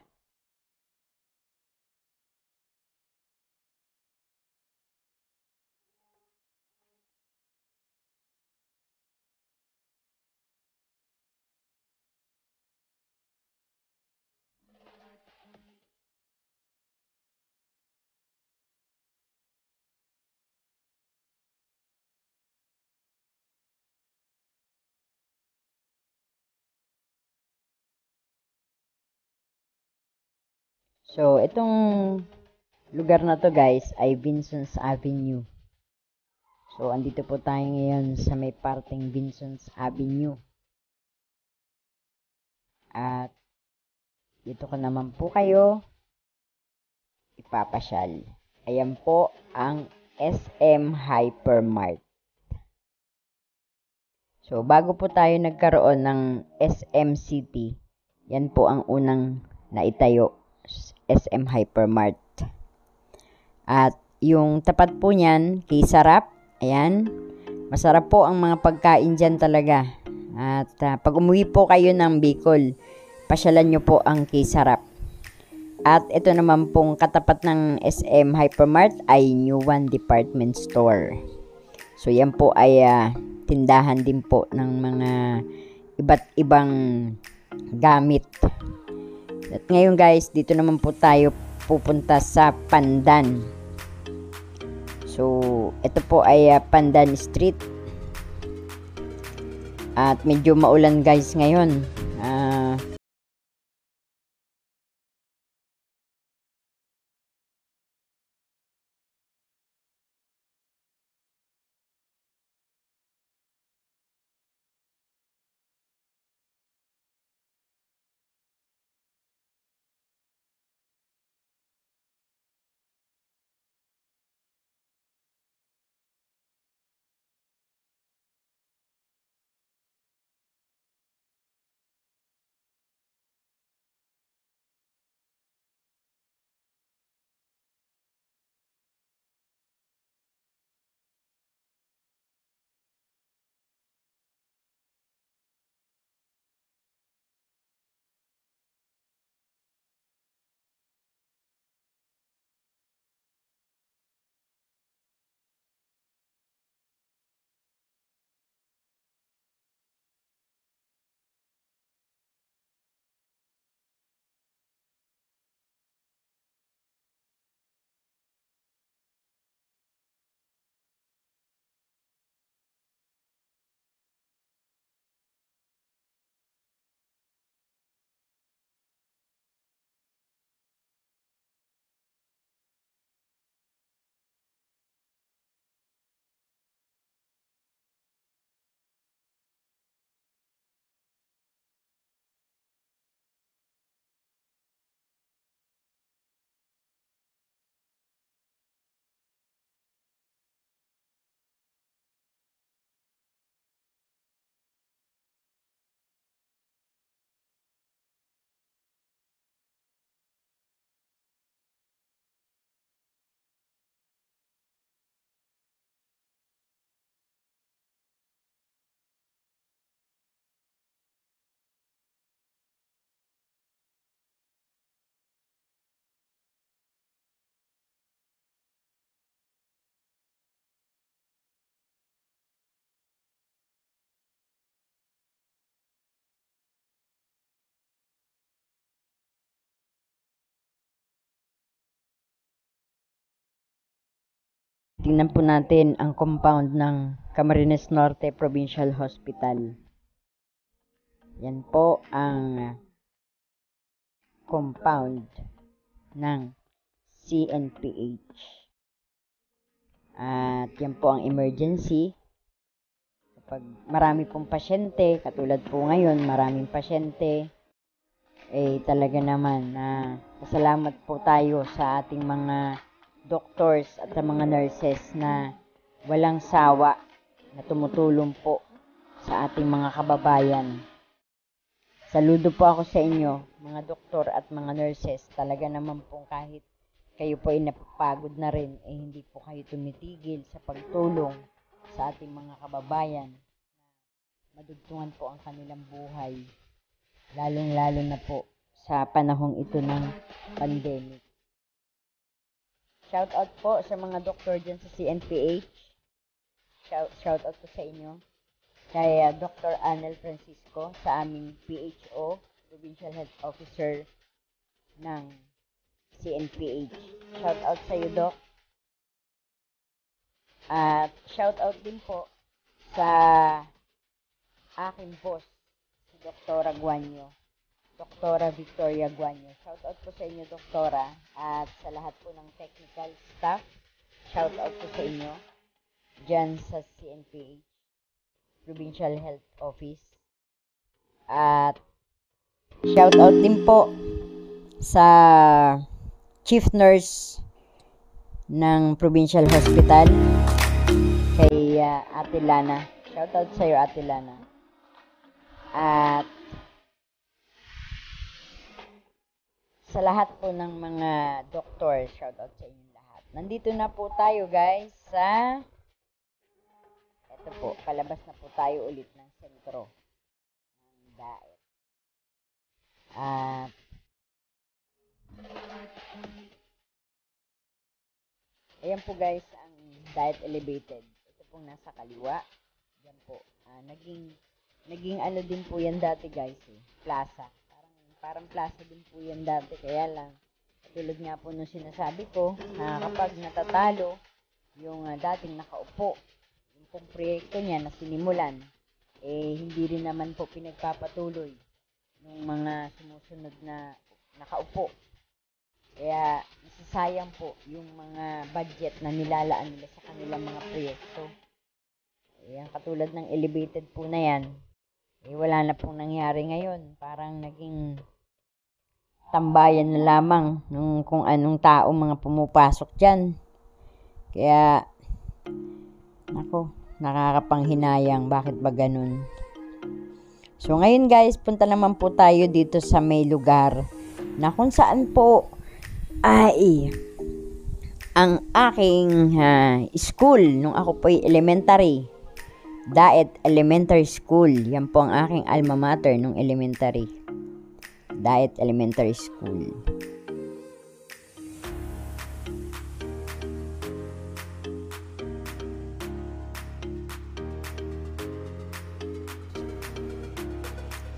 So, itong lugar na to guys ay Vinson's Avenue. So, andito po tayo ngayon sa may parting Vinson's Avenue. At dito ko naman po kayo ipapasyal. Ayan po ang SM Hypermart. So, bago po tayo nagkaroon ng SM City, yan po ang unang naitayo, SM Hypermart. At yung tapat po niyan, kay Sarap, ayan, masarap po ang mga pagkain dyan talaga. At pag umuwi po kayo ng Bicol, pasyalan nyo po ang kay Sarap. At ito naman pong katapat ng SM Hypermart ay New One Department Store. So yan po ay tindahan din po ng mga iba't ibang gamit. At ngayon guys, dito naman po tayo pupunta sa Pandan. So ito po ay Pandan Street. At medyo maulan guys ngayon. tingnan po natin ang compound ng Camarines Norte Provincial Hospital. Yan po ang compound ng CNPH. At yan po ang emergency. Kapag marami pong pasyente, katulad po ngayon, maraming pasyente, talaga naman na pasalamat po tayo sa ating mga doctors at sa mga nurses na walang sawa na tumutulong po sa ating mga kababayan. Saludo po ako sa inyo, mga doktor at mga nurses. Talaga naman po kahit kayo po ay napapagod na rin, hindi po kayo tumitigil sa pagtulong sa ating mga kababayan. Madugtungan po ang kanilang buhay, lalong-lalo na po sa panahong ito ng pandemic. Shout out po sa mga doktor dyan sa CNPH. Shout out po sa inyo. Kay Dr. Anel Francisco sa aming PHO, Provincial Health Officer ng CNPH. Shout out sa iyo, Doc. At shout out din po sa aking boss, si Dr. Guanyo. Dr. Victoria Guanyo. Shout out po sa inyo, Doktora, at sa lahat po ng technical staff. Shout out po sa inyo dyan sa CNPH, Provincial Health Office. At shout out din po sa Chief Nurse ng Provincial Hospital, kay Ate Lana. Shout out sa iyo, Ate Lana. At sa lahat po ng mga doktor, shout out sa inyo lahat. Nandito na po tayo, guys, sa ito po, palabas na po tayo ulit ng sentro ng DAET. At ayan po, guys, ang DAET Elevated. Ito pong nasa kaliwa. Yan po. Naging ano din po yan dati, guys, plaza. Parang plaza din po yan dati, kaya lang, tulad nga po nung sinasabi ko, na kapag natatalo, yung dating nakaupo, yung pong proyekto niya na sinimulan, hindi rin naman po pinagpapatuloy ng mga sumusunod na nakaupo. Kaya, nasasayang po yung mga budget na nilalaan nila sa kanilang mga proyekto. Ayan, katulad ng elevated po na yan, wala na pong nangyari ngayon. Parang naging tambayan na lamang nung kung anong tao mga pumupasok dyan. Kaya, nakakapanghinayang. Bakit ba ganun? So, ngayon, guys, punta naman po tayo dito sa may lugar na kung saan po ay ang aking school nung ako po ay elementary. DAET Elementary School. Yan po ang aking alma mater nung elementary. DAET Elementary School.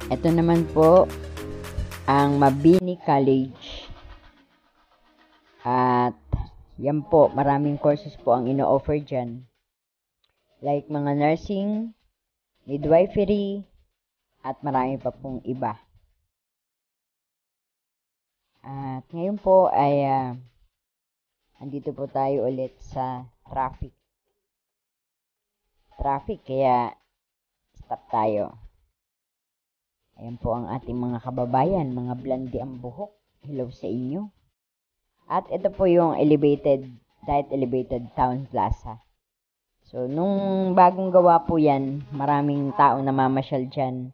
Ito naman po ang Mabini College. At yan po, maraming courses po ang ino-offer dyan. Like mga nursing, midwifery, at marami pa pong iba. At ngayon po ay andito po tayo ulit sa traffic. Kaya stop tayo. Ayan po ang ating mga kababayan, mga blandi ang buhok. Hello sa inyo. At ito po yung DAET Elevated Town Plaza. So, nung bagong gawa po yan, maraming tao namamasyal dyan.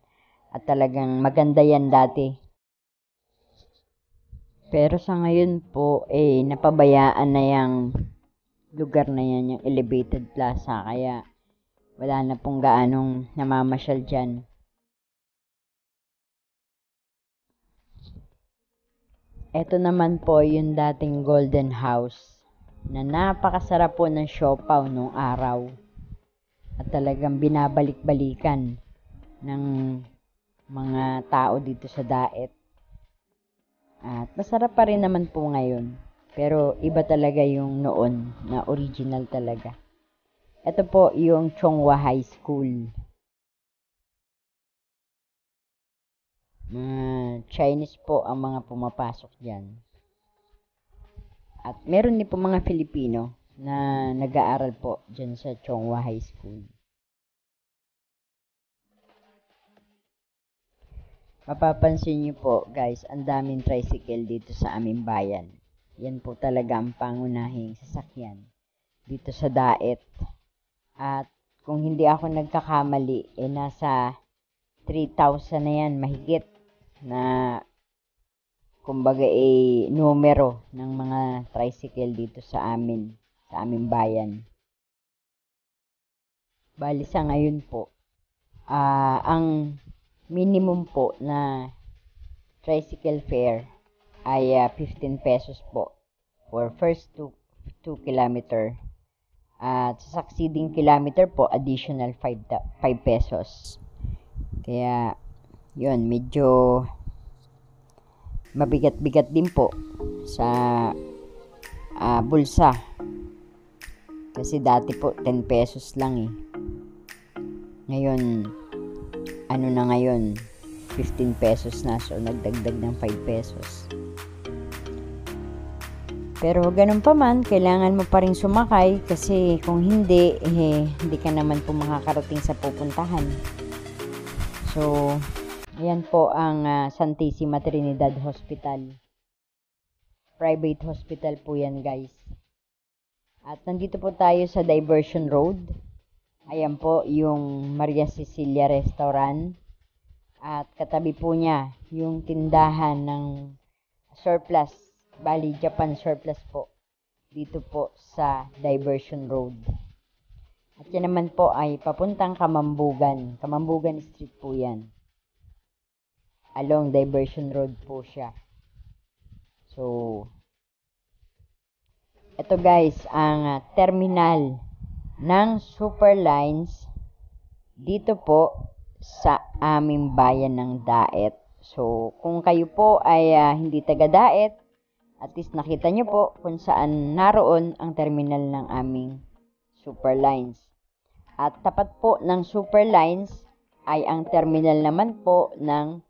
At talagang maganda yan dati. Pero sa ngayon po, napabayaan na yung lugar na yan, yung Elevated Plaza. Kaya, wala na pong gaanong namamasyal dyan. Ito naman po yung dating Golden House na napakasarap po ng siopaw nung araw. At talagang binabalik-balikan ng mga tao dito sa DAET. At masarap pa rin naman po ngayon. Pero iba talaga yung noon na original talaga. Ito po yung Chonghua High School. Chinese po ang mga pumapasok dyan. At meron din po mga Filipino na nag-aaral po dyan sa Chonghua High School. Mapapansin nyo po guys, ang daming tricycle dito sa aming bayan. Yan po talaga ang pangunahing sasakyan dito sa Daet. At kung hindi ako nagkakamali, nasa 3,000 na yan mahigit na kumbaga numero ng mga tricycle dito sa aming bayan. Bali sa ngayon po, ang minimum po na tricycle fare ay 15 pesos po for first 2 kilometer. At sa succeeding kilometer po, additional 5 pesos. Kaya, yun, medyo mabigat-bigat din po sa bulsa. Kasi dati po, 10 pesos lang eh. Ngayon, ano na ngayon, 15 pesos na. So, nagdagdag ng 5 pesos. Pero ganun pa man, kailangan mo pa rin sumakay kasi kung hindi, hindi ka naman po makakarating sa pupuntahan. So, ayan po ang Santissima Trinidad Hospital. Private hospital po yan guys. At nandito po tayo sa Diversion Road. Ayan po yung Maria Cecilia Restaurant. At katabi po niya yung tindahan ng surplus. Bali, Japan surplus po. Dito po sa Diversion Road. At yan naman po ay papuntang Kamambugan. Kamambugan Street po yan. Along Diversion Road po siya. So, ito guys, ang terminal ng Superlines dito po sa aming bayan ng Daet. So, kung kayo po ay hindi taga Daet, at least nakita nyo po kung saan naroon ang terminal ng aming Superlines. At tapat po ng Superlines ay ang terminal naman po ng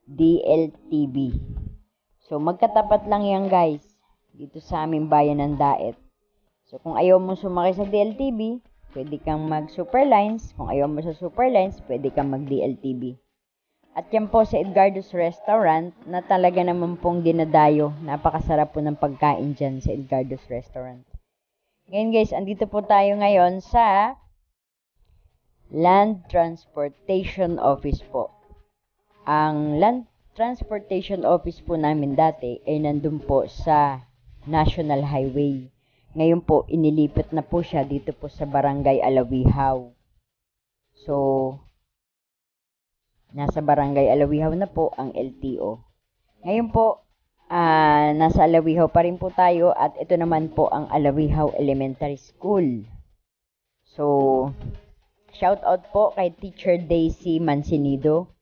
DLTV. So, magkatapat lang yan guys, dito sa aming bayan ng Daet. So, kung ayaw mo sumakay sa DLTV, pwede kang mag-Superlines. Kung ayaw mo sa Superlines, pwede kang mag-DLTV. At yan po sa Edgardo's Restaurant na talaga naman pong dinadayo. Napakasarap po ng pagkain dyan sa Edgardo's Restaurant. Ngayon guys, andito po tayo ngayon sa Land Transportation Office po. Ang Land Transportation Office po namin dati ay nandun po sa National Highway. Ngayon po, inilipat na po siya dito po sa Barangay Alawihaw. So, nasa Barangay Alawihaw na po ang LTO. Ngayon po, nasa Alawihaw pa rin po tayo at ito naman po ang Alawihaw Elementary School. So, shout out po kay Teacher Daisy Mancinido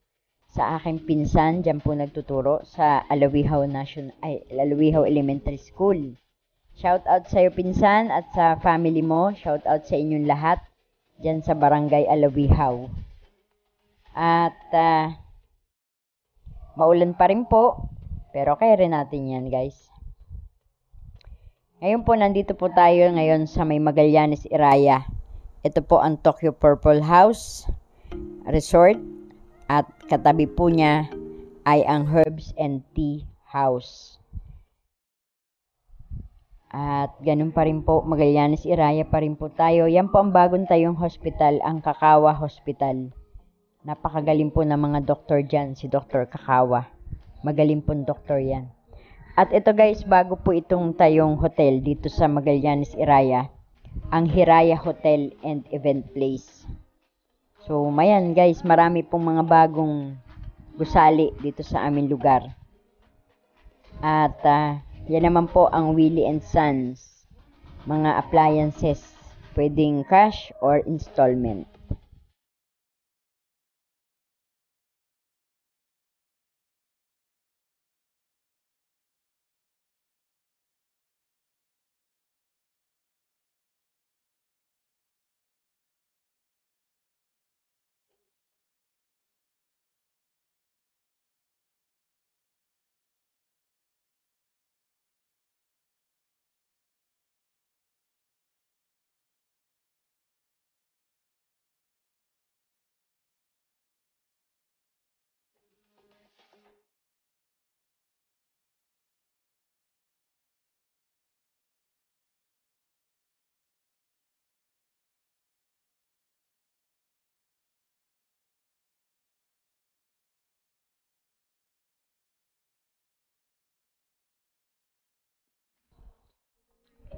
sa aking pinsan, dyan po nagtuturo sa Alawihaw Elementary School. Shout out sa iyo pinsan at sa family mo. Shout out sa inyong lahat dyan sa Barangay Alawihaw. At maulan pa rin po, pero kaya rin natin yan guys. Ngayon po, nandito po tayo ngayon sa may Magallanes Iraya. Ito po ang Tokyo Purple House Resort. At katabi po niya ay ang Herbs and Tea House. At ganun pa rin po, Magallanes Iraya pa rin po tayo. Yan po ang bagong tayong hospital, ang Kakawa Hospital. Napakagaling po ng mga doktor dyan, si Dr. Kakawa. Magaling pong doktor yan. At ito guys, bago po itong tayong hotel dito sa Magallanes Iraya, ang Hiraya Hotel and Event Place. So, mayan guys, marami pong mga bagong gusali dito sa aming lugar. At yan naman po ang Willie and Sons, mga appliances, pwedeng cash or installment.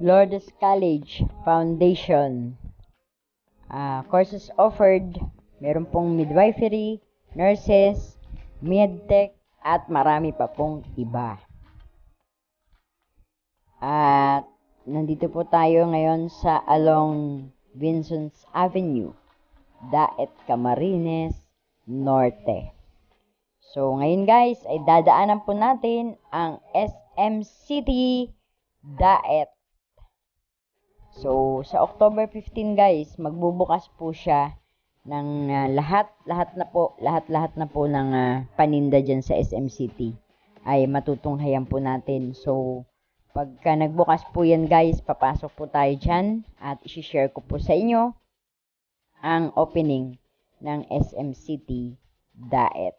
Lourdes College Foundation. Courses offered, meron pong midwifery, nurses, medtech, at marami pa pong iba. At nandito po tayo ngayon sa along Vincent's Avenue, Daet, Camarines Norte. So, ngayon guys, ay dadaanan po natin ang SM City, Daet. So, sa October 15 guys, magbubukas po siya ng lahat na po ng paninda dyan sa SM City ay matutunghayan po natin. So, pagka nagbukas po yan guys, papasok po tayo dyan at isi-share ko po sa inyo ang opening ng SM City, Daet.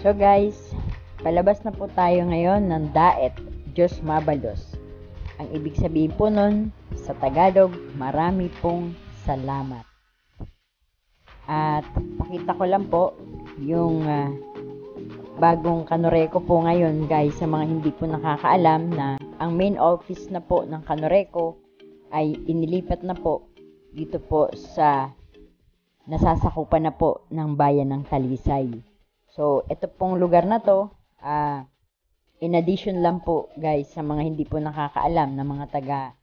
So guys, palabas na po tayo ngayon ng Daet, Diyos Mabalos. Ang ibig sabihin po nun, sa Tagalog, marami pong salamat. At pakita ko lang po yung bagong Kanoreco po ngayon guys, sa mga hindi po nakakaalam na ang main office na po ng Kanoreco ay inilipat na po dito po sa nasasakupan na po ng bayan ng Talisay. So, ito pong lugar na to, in addition lang po guys sa mga hindi po nakakaalam na mga taga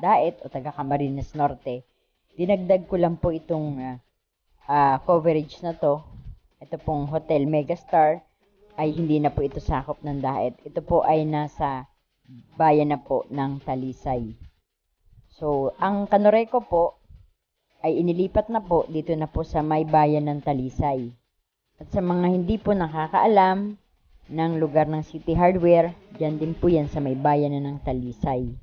Daet o taga Camarines Norte, dinagdag ko lang po itong coverage na to. Ito pong Hotel Megastar ay hindi na po ito sakop ng Daet. Ito po ay nasa bayan na po ng Talisay. So, ang Kanoreco po ay inilipat na po dito na po sa may bayan ng Talisay. At sa mga hindi po nakakaalam ng lugar ng City Hardware, dyan din po yan sa may bayan na ng Talisay.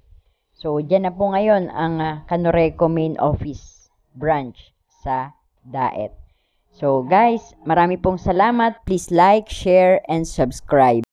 So, dyan na po ngayon ang Canoreco main office branch sa Daet. So, guys, marami pong salamat. Please like, share, and subscribe.